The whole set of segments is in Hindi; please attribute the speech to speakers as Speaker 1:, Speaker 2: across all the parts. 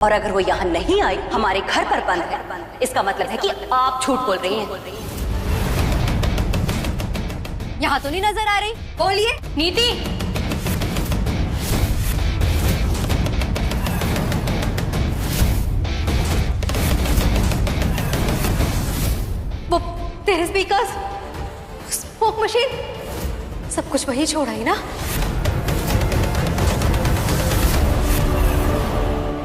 Speaker 1: और अगर वो यहाँ नहीं आई, हमारे घर पर बंद है, इसका मतलब है कि आप झूठ बोल रही हैं।
Speaker 2: यहाँ तो नहीं नजर आ रही। बोलिए
Speaker 1: नीति,
Speaker 2: वो तेरे स्पीकर्स, स्मोक मशीन, सब कुछ वही छोड़ा ही ना।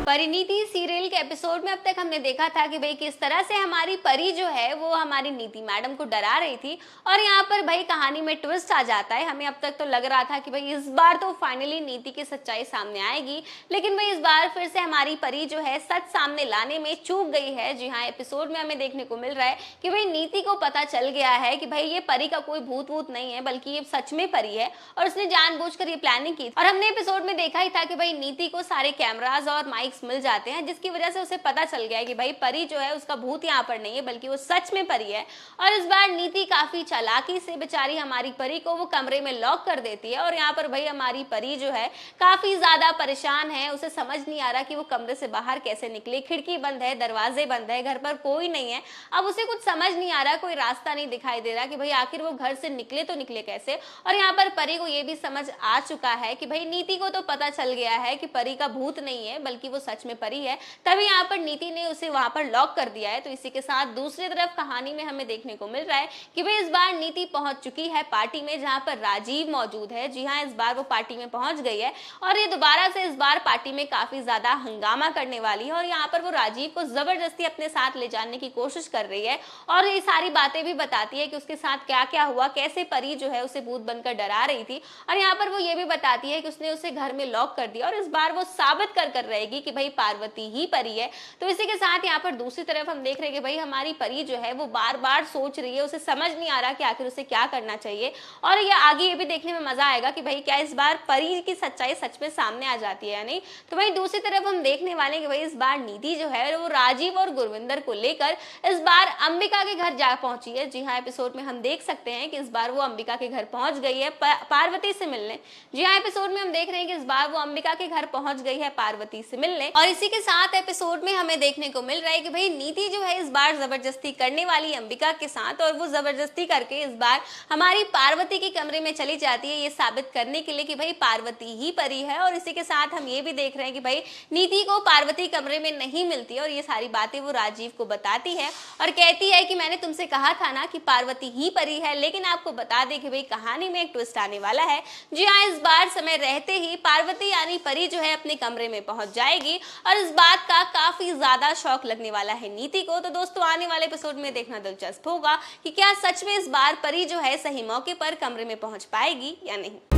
Speaker 3: परिणीति सीरियल के एपिसोड में अब तक हमने देखा था कि भाई किस तरह से हमारी परी जो है वो हमारी नीति मैडम को डरा रही थी, और यहाँ पर भाई कहानी में ट्विस्ट आ जाता है। हमें अब तक तो लग रहा था कि भाई इस बार तो फाइनली नीति की सच्चाई सामने आएगी, लेकिन भाई इस बार फिर से हमारी परी जो है सच सामने लाने में चूक गई है। जी हाँ, एपिसोड में हमें देखने को मिल रहा है कि भाई नीति को पता चल गया है कि भाई ये परी का कोई भूत वूत नहीं है, बल्कि ये सच में परी है और उसने जानबूझकर ये प्लानिंग की। और हमने एपिसोड में देखा ही था कि भाई नीति को सारे कैमराज और माइक्स मिल जाते हैं, जिसकी वजह से उसे पता चल गया है कि भाई परी जो है उसका भूत यहाँ पर नहीं है, बल्कि वो सच में परी है। और इस बार नीति काफी चालाकी से बेचारी हमारी परी को वो कमरे में लॉक कर देती है, और यहाँ पर भाई हमारी परी जो है काफी ज्यादा परेशान है। उसे समझ नहीं आ रहा कि वो कमरे से बाहर कैसे निकले, खिड़की बंद है, दरवाजे बंद है, घर पर कोई नहीं है। अब उसे कुछ समझ नहीं आ रहा, कोई रास्ता नहीं दिखाई दे रहा कि भाई आखिर वो घर से निकले तो निकले कैसे। और यहाँ पर परी को ये भी समझ आ चुका है कि भाई नीति को तो पता चल गया है कि परी का भूत नहीं है, बल्कि वो सच में परी है, तभी यहाँ पर नीति ने उसे वहां पर लॉक कर दिया है। तो इसी के साथ दूसरी तरफ कहानी में हमें देखने को मिल रहा है कि भाई इस बार नीति पहुंच चुकी है पार्टी में, जहां पर राजीव मौजूद है। जी हाँ, इस बार वो पार्टी में पहुंच गई है और ये दोबारा से इस बार पार्टी में काफी ज्यादा हंगामा करने वाली है। और यहाँ पर वो राजीव को जबरदस्ती अपने साथ ले जाने की कोशिश कर रही है और ये सारी बातें भी बताती है कि उसके साथ क्या क्या हुआ, कैसे परी जो है उसे भूत बनकर डरा रही थी। और यहाँ पर वो ये भी बताती है कि उसने उसे घर में लॉक कर दिया और इस बार वो साबित कर रहेगी कि भाई पार्वती ही परी है। तो इसी के साथ यहाँ पर दूसरी तरफ हम देख रहे हैं कि भाई हमारी परी जो है वो बार बार सोच रही है, उसे समझ नहीं आ रहा कि आखिर उसे क्या करना चाहिए। और ये आगे ये भी देखने में मजा आएगा कि भाई क्या इस बार परी की सच्चाई सच में सामने आ जाती है या नहीं। तो भाई दूसरी तरफ हम देखने वाले कि भाई इस बार नीति जो है वो राजीव और गुरविंदर को लेकर इस बार अंबिका के घर जा पहुंची है। जी हाँ, एपिसोड में हम देख सकते हैं कि इस बार वो अंबिका के घर पहुंच गई है पार्वती से मिलने। जी हाँ, एपिसोड में हम देख रहे हैं कि इस बार वो अंबिका के घर पहुंच गई है पार्वती से मिलने। और इसी के साथ एपिसोड में हमें देखने को मिल रहा है कि भाई नीति जो है इस बार जबरदस्ती करने वाली अंबिका के साथ, और वो जबरदस्ती करके इस बार हमारी पार्वती के कमरे में चली जाती है, ये साबित करने के लिए कि भाई पार्वती ही परी है। और इसी के साथ हम ये भी देख रहे हैं कि भाई नीति को पार्वती कमरे में नहीं मिलती और ये सारी बातें वो राजीव को बताती है और कहती है कि मैंने तुमसे कहा था ना कि पार्वती ही परी है। लेकिन आपको बता दें कि भाई कहानी में एक ट्विस्ट आने वाला है। जी हाँ, इस बार समय रहते ही पार्वती यानी परी जो है अपने कमरे में पहुंच जाएगी और इस बात का काफी ज्यादा शौक लगने वाला है नीति को। तो दोस्तों, आने वाले एपिसोड में देखना दिलचस्प होगा कि क्या सच में इस बार परी जो है सही मौके पर कमरे में पहुंच पाएगी या नहीं।